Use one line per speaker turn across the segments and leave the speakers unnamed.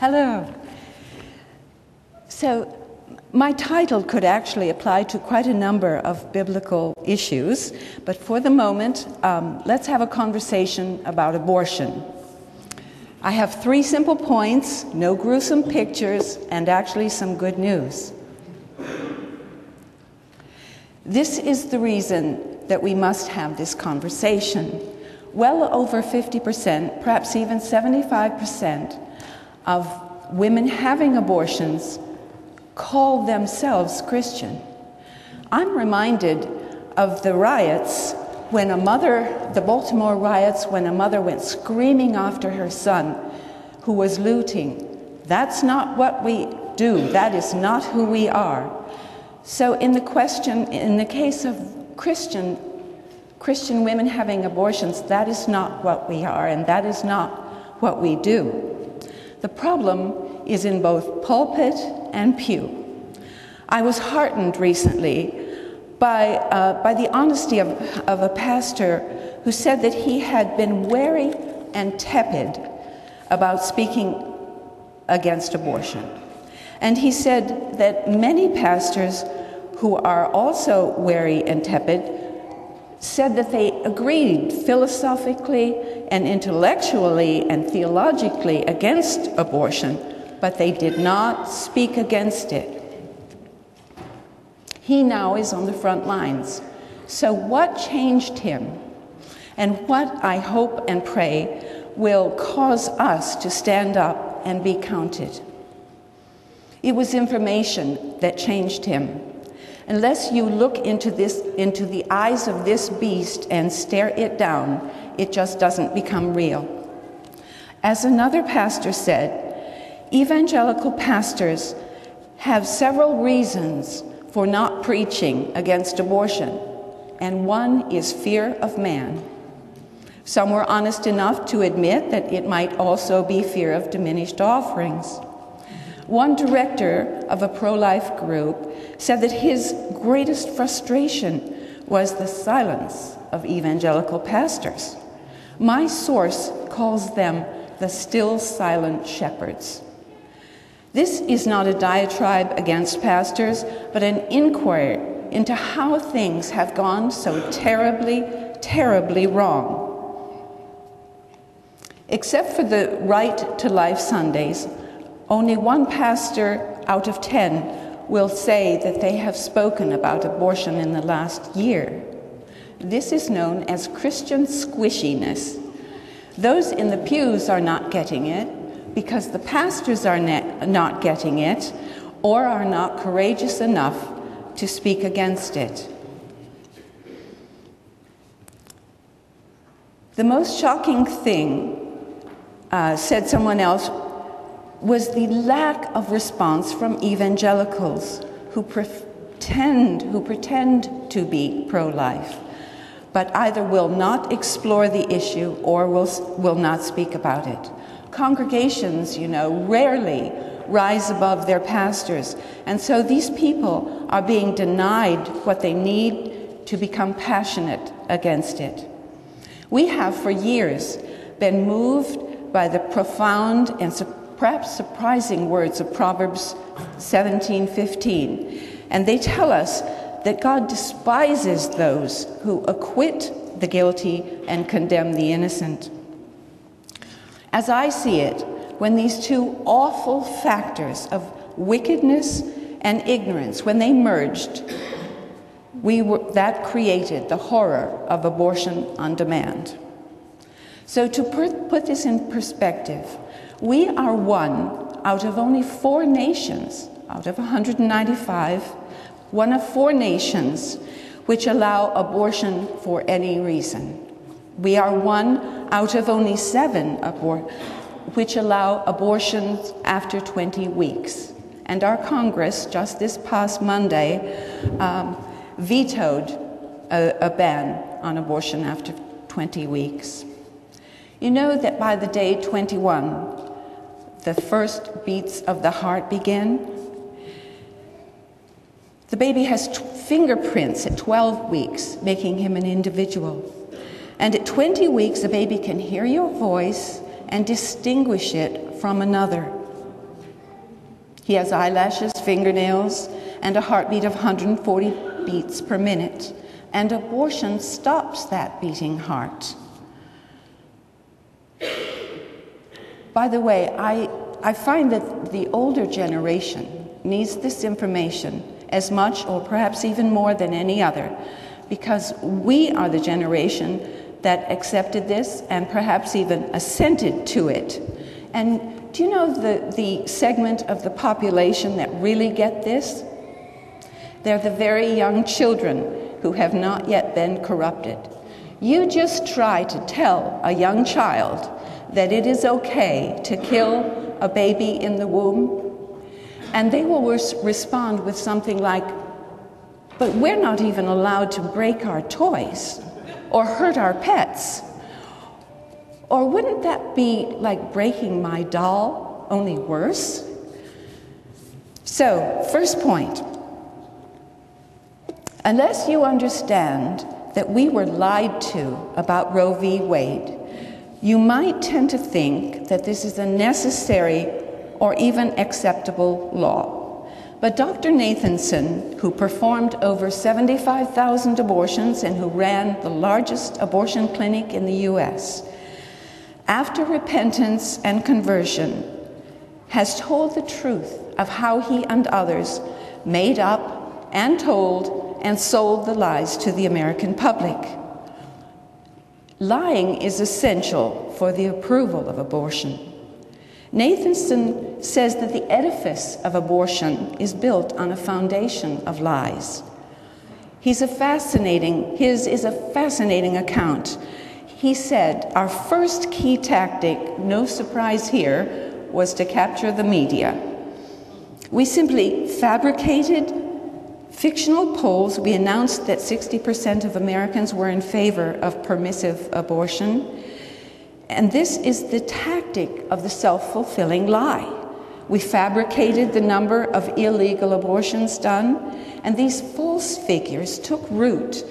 Hello. So my title could actually apply to quite a number of biblical issues, but for the moment, let's have a conversation about abortion. I have 3 simple points, no gruesome pictures, and actually some good news. This is the reason that we must have this conversation. Well over 50%, perhaps even 75% of women having abortions call themselves Christian. I'm reminded of the riots when the Baltimore riots, when a mother went screaming after her son who was looting. That's not what we do. That is not who we are. So in the case of Christian women having abortions, that is not what we are, and that is not what we do. The problem is in both pulpit and pew. I was heartened recently by the honesty of a pastor who said that he had been wary and tepid about speaking against abortion. And he said that many pastors who are also wary and tepid said that they agreed philosophically and intellectually and theologically against abortion, but they did not speak against it. He now is on the front lines. So what changed him? And what I hope and pray will cause us to stand up and be counted? It was information that changed him. Unless you look into the eyes of this beast and stare it down, it just doesn't become real. As another pastor said, evangelical pastors have several reasons for not preaching against abortion, and one is fear of man. Some were honest enough to admit that it might also be fear of diminished offerings. One director of a pro-life group said that his greatest frustration was the silence of evangelical pastors. My source calls them the still silent shepherds. This is not a diatribe against pastors, but an inquiry into how things have gone so terribly, terribly wrong. Except for the Right to Life Sundays, only one pastor out of 10 will say that they have spoken about abortion in the last year. This is known as Christian squishiness. Those in the pews are not getting it because the pastors are not getting it or are not courageous enough to speak against it. The most shocking thing, said someone else, was the lack of response from evangelicals who pretend to be pro-life, but either will not explore the issue or will not speak about it. Congregations, rarely rise above their pastors, and so these people are being denied what they need to become passionate against it. We have for years been moved by the profound and perhaps surprising words of Proverbs 17:15, and they tell us that God despises those who acquit the guilty and condemn the innocent. As I see it, when these two awful factors of wickedness and ignorance, when they merged, that created the horror of abortion on demand. So to put this in perspective, we are one out of only 4 nations, out of 195, one of 4 nations which allow abortion for any reason. We are one out of only 7 which allow abortions after 20 weeks. And our Congress, just this past Monday, vetoed a ban on abortion after 20 weeks. You know that by the day 21, the first beats of the heart begin. The baby has fingerprints at 12 weeks, making him an individual. And at 20 weeks, the baby can hear your voice and distinguish it from another. He has eyelashes, fingernails, and a heartbeat of 140 beats per minute. And abortion stops that beating heart. By the way, I find that the older generation needs this information as much or perhaps even more than any other, because we are the generation that accepted this and perhaps even assented to it. And do you know the segment of the population that really get this? They're the very young children who have not yet been corrupted. You just try to tell a young child that it is okay to kill a baby in the womb, and they will respond with something like, but we're not even allowed to break our toys or hurt our pets. Or wouldn't that be like breaking my doll, only worse? So, first point. Unless you understand that we were lied to about Roe v. Wade, you might tend to think that this is a necessary or even acceptable law. But Dr. Nathanson, who performed over 75,000 abortions and who ran the largest abortion clinic in the US, after repentance and conversion, has told the truth of how he and others made up and told and sold the lies to the American public. Lying is essential for the approval of abortion. Nathanson says that the edifice of abortion is built on a foundation of lies. His is a fascinating account. He said, our first key tactic, no surprise here, was to capture the media. We simply fabricated fictional polls. We announced that 60% of Americans were in favor of permissive abortion. And this is the tactic of the self-fulfilling lie. We fabricated the number of illegal abortions done, and these false figures took root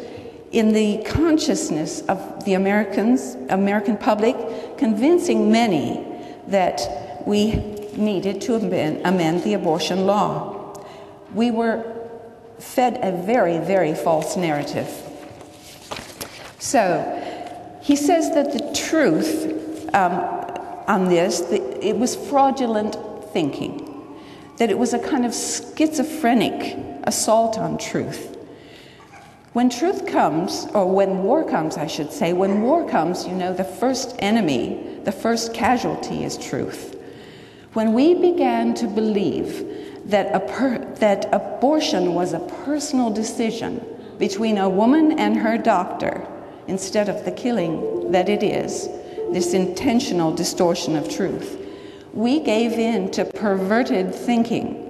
in the consciousness of the American public, convincing many that we needed to amend the abortion law. We were fed a very, very false narrative. So, he says that the truth on this, it was fraudulent thinking, that it was a kind of schizophrenic assault on truth. When truth comes, or when war comes, I should say, when war comes, you know, the first enemy, the first casualty is truth. When we began to believe that abortion was a personal decision between a woman and her doctor, instead of the killing that it is, this intentional distortion of truth, we gave in to perverted thinking.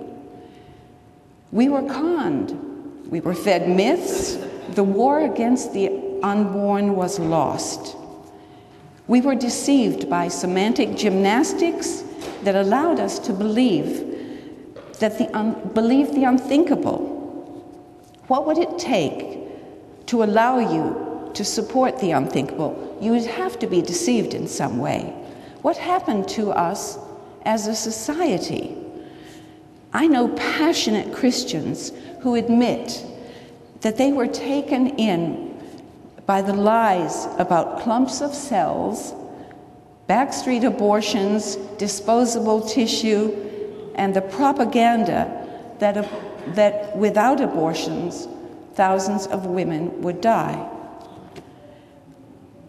We were conned. We were fed myths. The war against the unborn was lost. We were deceived by semantic gymnastics that allowed us to believe the unthinkable. What would it take to allow you to support the unthinkable? You would have to be deceived in some way. What happened to us as a society? I know passionate Christians who admit that they were taken in by the lies about clumps of cells, backstreet abortions, disposable tissue, and the propaganda that without abortions, thousands of women would die.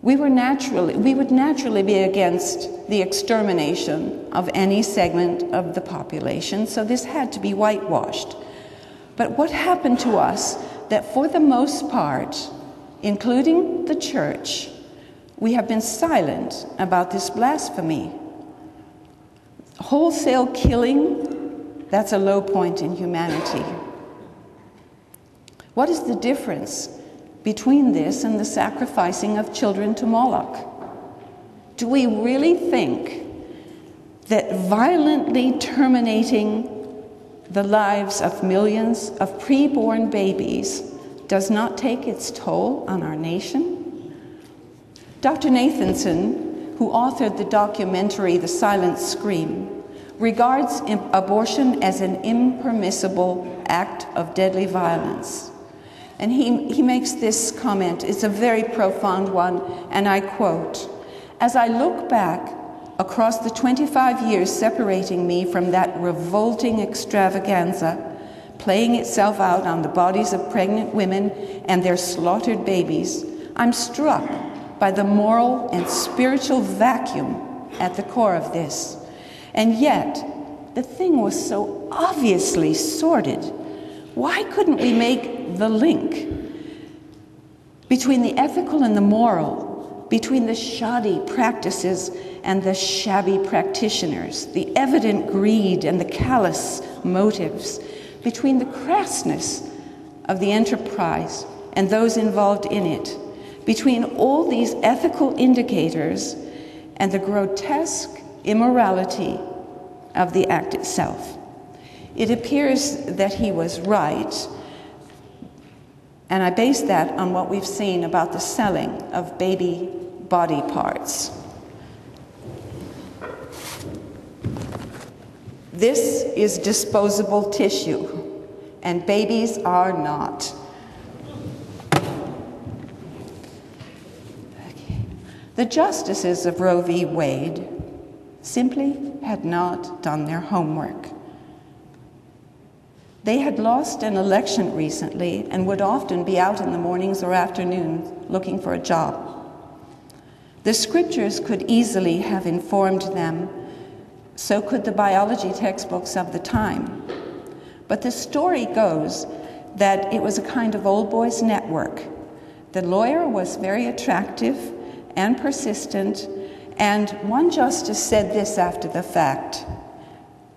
We would naturally be against the extermination of any segment of the population, so this had to be whitewashed. But what happened to us that for the most part, including the church, we have been silent about this blasphemy. Wholesale killing, that's a low point in humanity. What is the difference between this and the sacrificing of children to Moloch? Do we really think that violently terminating the lives of millions of preborn babies does not take its toll on our nation? Dr. Nathanson, who authored the documentary The Silent Scream, regards abortion as an impermissible act of deadly violence. And he makes this comment. It's a very profound one, and I quote, "As I look back across the 25 years separating me from that revolting extravaganza, playing itself out on the bodies of pregnant women and their slaughtered babies, I'm struck by the moral and spiritual vacuum at the core of this. And yet, the thing was so obviously sordid. Why couldn't we make the link between the ethical and the moral, between the shoddy practices and the shabby practitioners, the evident greed and the callous motives, between the crassness of the enterprise and those involved in it, between all these ethical indicators and the grotesque immorality of the act itself?" It appears that he was right, and I base that on what we've seen about the selling of baby body parts. This is disposable tissue, and babies are not. Okay. The justices of Roe v. Wade simply had not done their homework. They had lost an election recently and would often be out in the mornings or afternoons looking for a job. The scriptures could easily have informed them. So could the biology textbooks of the time. But the story goes that it was a kind of old boys network. The lawyer was very attractive and persistent, and one justice said this after the fact: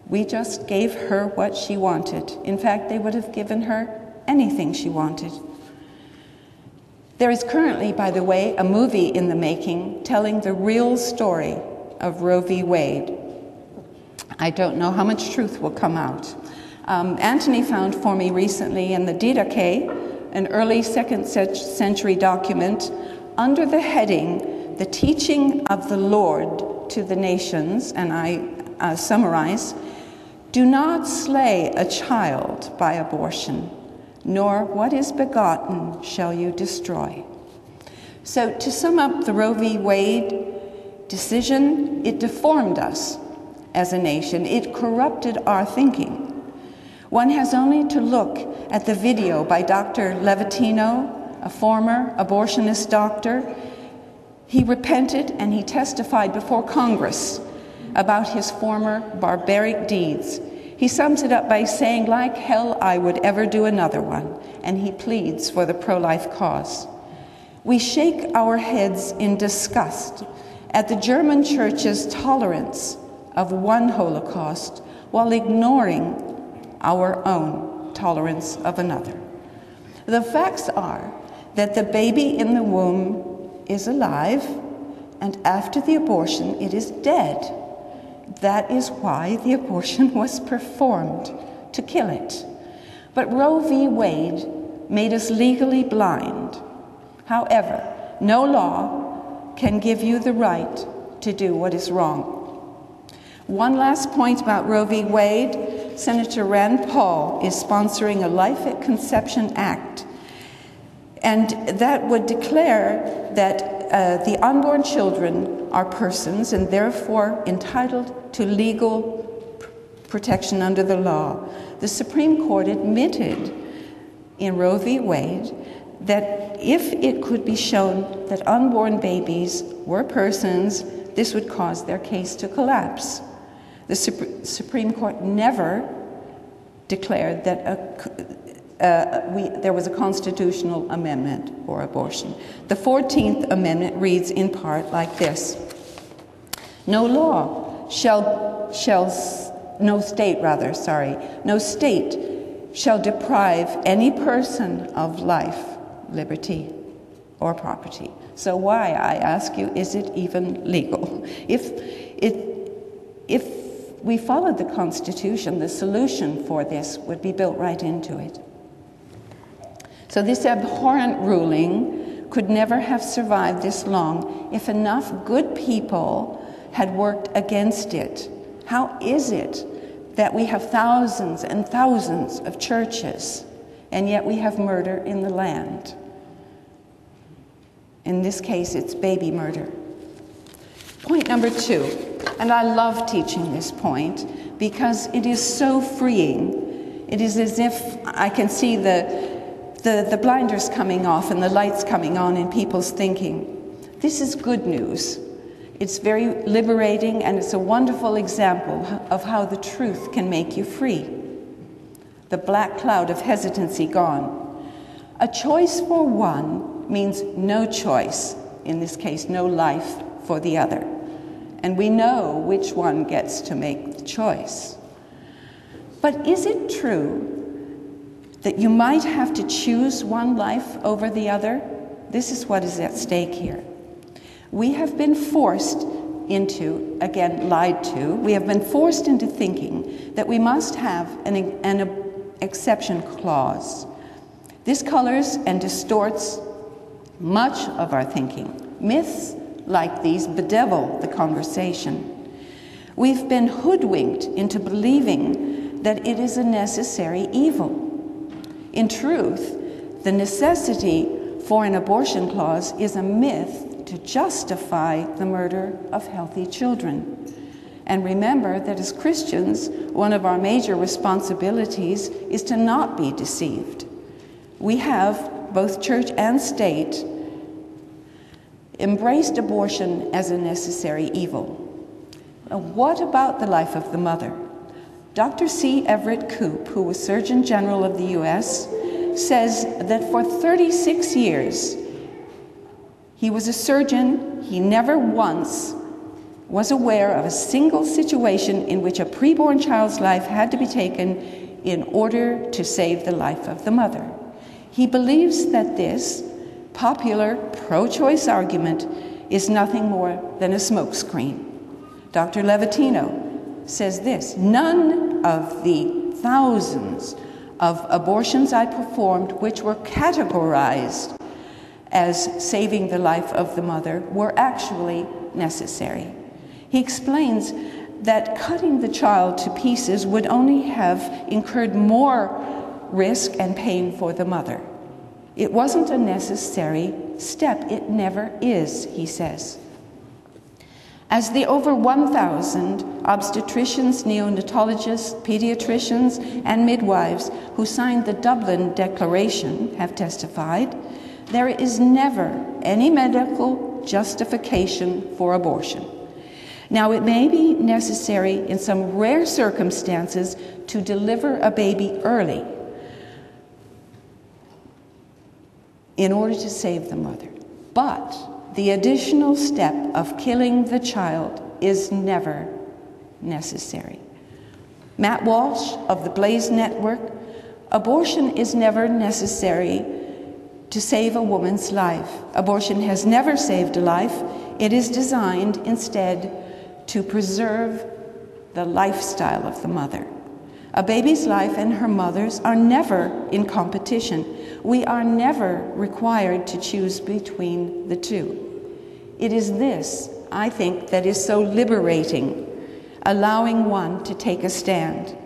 "We just gave her what she wanted. In fact, they would have given her anything she wanted." There is currently, by the way, a movie in the making telling the real story of Roe v. Wade. I don't know how much truth will come out. Anthony found for me recently in the Didache, an early 2nd century document, under the heading, "The Teaching of the Lord to the Nations," and I summarize, "Do not slay a child by abortion, nor what is begotten shall you destroy." So to sum up the Roe v. Wade decision, it deformed us as a nation. It corrupted our thinking. One has only to look at the video by Dr. Levitino, a former abortionist doctor. He repented and he testified before Congress about his former barbaric deeds. He sums it up by saying, "Like hell, I would ever do another one," and he pleads for the pro-life cause. We shake our heads in disgust at the German church's tolerance of one Holocaust while ignoring our own tolerance of another. The facts are that the baby in the womb is alive, and after the abortion it is dead. That is why the abortion was performed, to kill it. But Roe v. Wade made us legally blind. However, no law can give you the right to do what is wrong. One last point about Roe v. Wade. Senator Rand Paul is sponsoring a Life at Conception Act, and that would declare that the unborn children are persons and therefore entitled to legal protection under the law. The Supreme Court admitted in Roe v. Wade that if it could be shown that unborn babies were persons, this would cause their case to collapse. The Supreme Court never declared that there was a constitutional amendment for abortion. The 14th Amendment reads in part like this: No state shall deprive any person of life, liberty, or property. So why, I ask you, is it even legal? If we followed the Constitution, the solution for this would be built right into it. So this abhorrent ruling could never have survived this long if enough good people had worked against it. How is it that we have thousands and thousands of churches, and yet we have murder in the land? In this case, it's baby murder. Point number 2, and I love teaching this point because it is so freeing. It is as if I can see the blinders coming off and the lights coming on in people's thinking. This is good news. It's very liberating, and it's a wonderful example of how the truth can make you free. The black cloud of hesitancy gone. A choice for one means no choice, in this case, no life for the other. And we know which one gets to make the choice. But is it true that you might have to choose one life over the other? This is what is at stake here. We have been forced into, again, lied to, we have been forced into thinking that we must have an exception clause. This colors and distorts much of our thinking. Myths like these bedevil the conversation. We've been hoodwinked into believing that it is a necessary evil. In truth, the necessity for an abortion clause is a myth to justify the murder of healthy children. And remember that as Christians, one of our major responsibilities is to not be deceived. We have, both church and state, embraced abortion as a necessary evil. What about the life of the mother? Dr. C. Everett Koop, who was Surgeon General of the U.S., says that for 36 years, he was a surgeon. He never once was aware of a single situation in which a preborn child's life had to be taken in order to save the life of the mother. He believes that this popular pro-choice argument is nothing more than a smokescreen. Dr. Levatino says this: none of the thousands of abortions I performed, which were categorized as saving the life of the mother, were actually necessary. He explains that cutting the child to pieces would only have incurred more risk and pain for the mother. It wasn't a necessary step. It never is, he says. As the over 1,000 obstetricians, neonatologists, pediatricians, and midwives who signed the Dublin Declaration have testified, there is never any medical justification for abortion. Now, it may be necessary in some rare circumstances to deliver a baby early in order to save the mother. But the additional step of killing the child is never necessary. Matt Walsh of the Blaze Network: abortion is never necessary to save a woman's life. Abortion has never saved a life. It is designed instead to preserve the lifestyle of the mother. A baby's life and her mother's are never in competition. We are never required to choose between the two. It is this, I think, that is so liberating, allowing one to take a stand.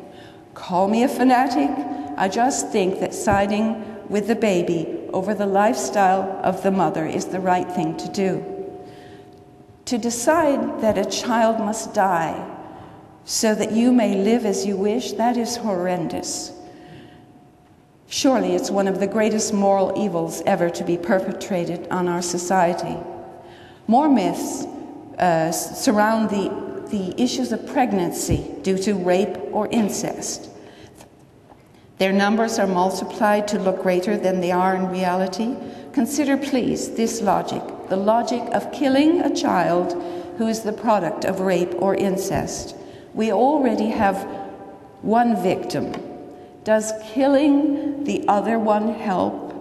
Call me a fanatic. I just think that siding with the baby over the lifestyle of the mother is the right thing to do. To decide that a child must die so that you may live as you wish, that is horrendous. Surely it's one of the greatest moral evils ever to be perpetrated on our society. More myths surround the issues of pregnancy due to rape or incest. Their numbers are multiplied to look greater than they are in reality. Consider, please, this logic, the logic of killing a child who is the product of rape or incest. We already have one victim. Does killing the other one help?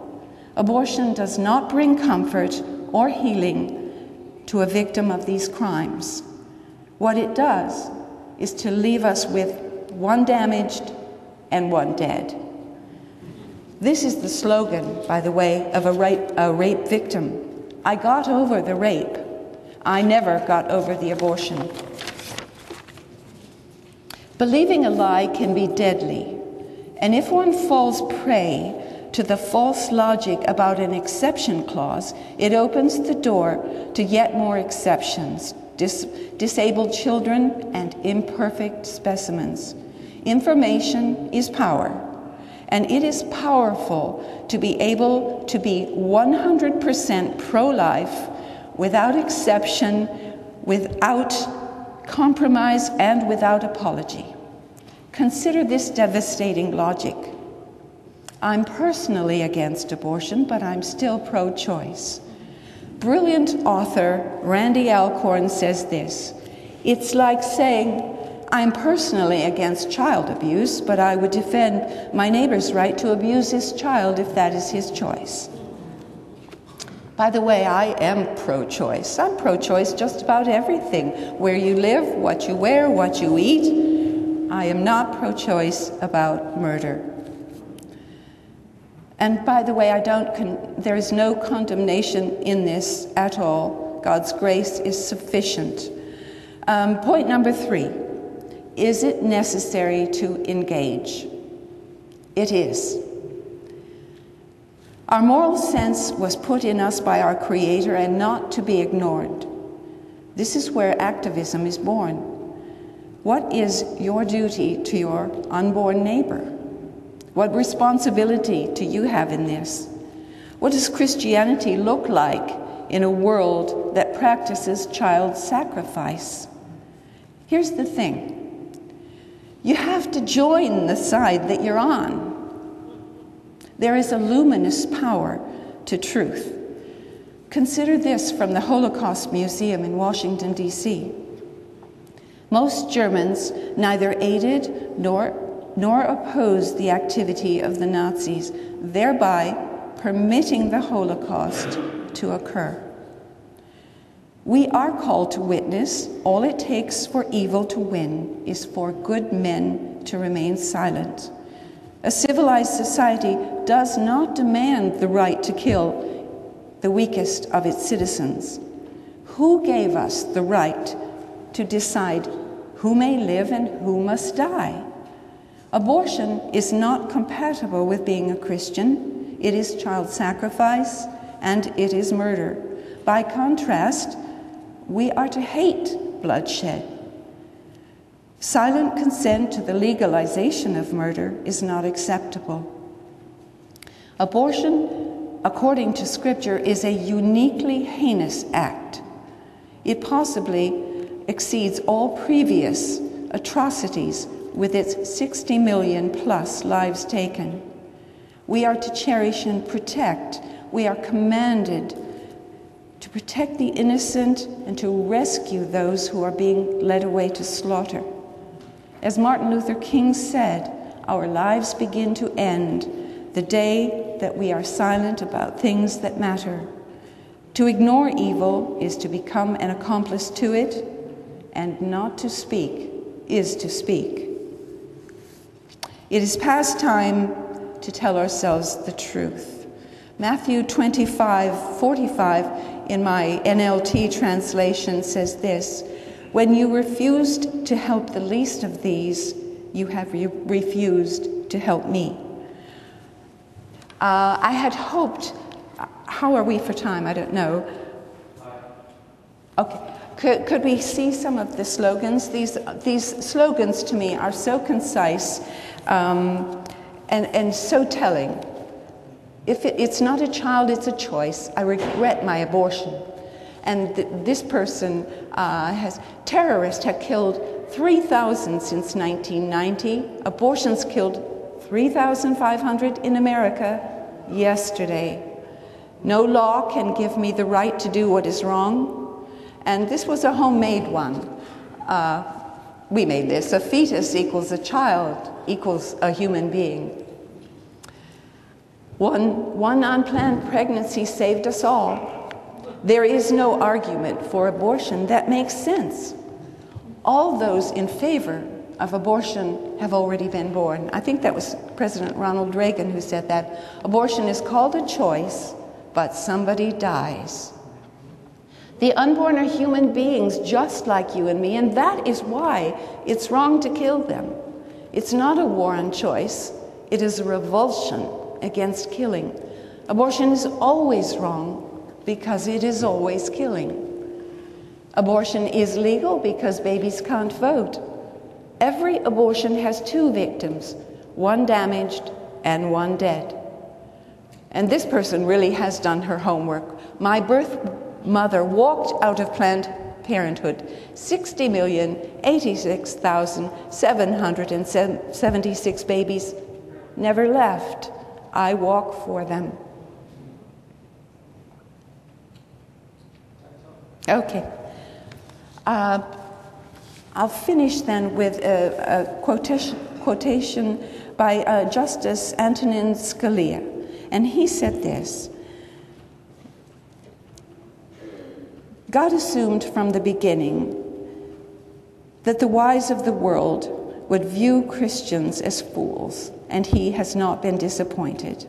Abortion does not bring comfort or healing to a victim of these crimes. What it does is to leave us with one damaged and one dead. This is the slogan, by the way, of a rape victim. I got over the rape. I never got over the abortion. Believing a lie can be deadly, and if one falls prey to the false logic about an exception clause, it opens the door to yet more exceptions, disabled children, and imperfect specimens. Information is power, and it is powerful to be able to be 100% pro-life without exception, without compromise, and without apology. Consider this devastating logic. I'm personally against abortion, but I'm still pro-choice. Brilliant author Randy Alcorn says this: "It's like saying, I'm personally against child abuse, but I would defend my neighbor's right to abuse his child if that is his choice." By the way, I am pro-choice. I'm pro-choice just about everything. Where you live, what you wear, what you eat. I am not pro-choice about murder. And by the way, there is no condemnation in this at all. God's grace is sufficient. Point number 3. Is it necessary to engage? It is. Our moral sense was put in us by our Creator and not to be ignored. This is where activism is born. What is your duty to your unborn neighbor? What responsibility do you have in this? What does Christianity look like in a world that practices child sacrifice? Here's the thing. You have to join the side that you're on. There is a luminous power to truth. Consider this from the Holocaust Museum in Washington, D.C. Most Germans neither aided nor opposed the activity of the Nazis, thereby permitting the Holocaust to occur. We are called to witness. All it takes for evil to win is for good men to remain silent. A civilized society does not demand the right to kill the weakest of its citizens. Who gave us the right to decide who may live and who must die? Abortion is not compatible with being a Christian. It is child sacrifice and it is murder. By contrast, we are to hate bloodshed. Silent consent to the legalization of murder is not acceptable. Abortion, according to Scripture, is a uniquely heinous act. It possibly exceeds all previous atrocities with its 60 million plus lives taken. We are to cherish and protect. We are commanded to protect the innocent and to rescue those who are being led away to slaughter. As Martin Luther King said, our lives begin to end the day that we are silent about things that matter. To ignore evil is to become an accomplice to it, and not to speak is to speak. It is past time to tell ourselves the truth. Matthew 25:45 in my NLT translation says this: "When you refused to help the least of these, you have refused to help me." I had hoped, how are we for time? I don't know. Okay. Could we see some of the slogans? These slogans to me are so concise and so telling. If it's not a child, it's a choice. I regret my abortion. And this person terrorists have killed 3,000 since 1990. Abortions killed 3,500 in America yesterday. No law can give me the right to do what is wrong. And this was a homemade one. We made this. A fetus equals a child equals a human being. One unplanned pregnancy saved us all. There is no argument for abortion that makes sense. All those in favor of abortion have already been born. I think that was President Ronald Reagan who said that. Abortion is called a choice, but somebody dies. The unborn are human beings just like you and me, and that is why it's wrong to kill them. It's not a war on choice. It is a revulsion against killing. Abortion is always wrong because it is always killing. Abortion is legal because babies can't vote. Every abortion has 2 victims, one damaged and one dead. And this person really has done her homework. My birth mother walked out of Planned Parenthood 60,086,776 babies never left. I walk for them. Okay. I'll finish then with a quotation by Justice Antonin Scalia. And he said this: God assumed from the beginning that the wise of the world would view Christians as fools, and he has not been disappointed.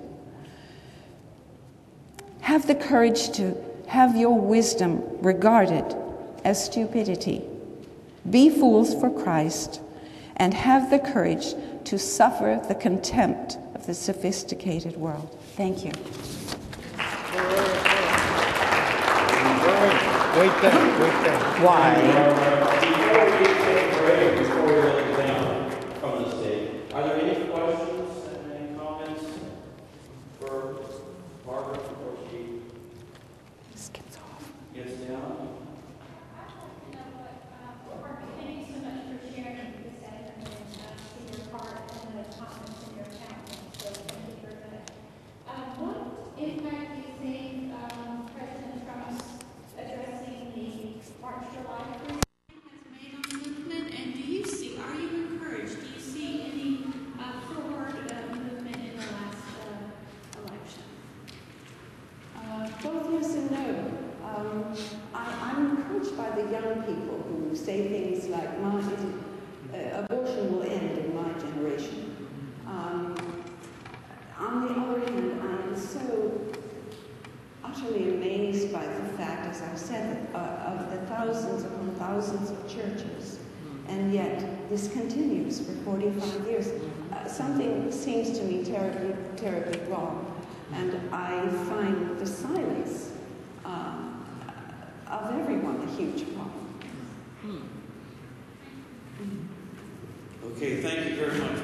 Have the courage to have your wisdom regarded as stupidity. Be fools for Christ, and have the courage to suffer the contempt of the sophisticated world. Thank you.
Wait there.
Why?
Before we let it down from the stage, are there any questions and any comments for Barbara before she
Gets off.
gets down?
Thank you so much for sharing this and your part and the comments in your account. So thank you very much. What impact do you think President Trump's addressing the March July has made on the movement? And do you see, are you encouraged? Do you see any forward movement in the last election?
Both yes and no. I'm encouraged by the young people who say things like, abortion will end in my generation. On the other hand, I am so utterly amazed by the fact, as I said, of the thousands upon thousands of churches, and yet this continues for 45 years. Something seems to me terribly, terribly wrong, and I find the silence of everyone a huge problem.
Okay, thank you very much.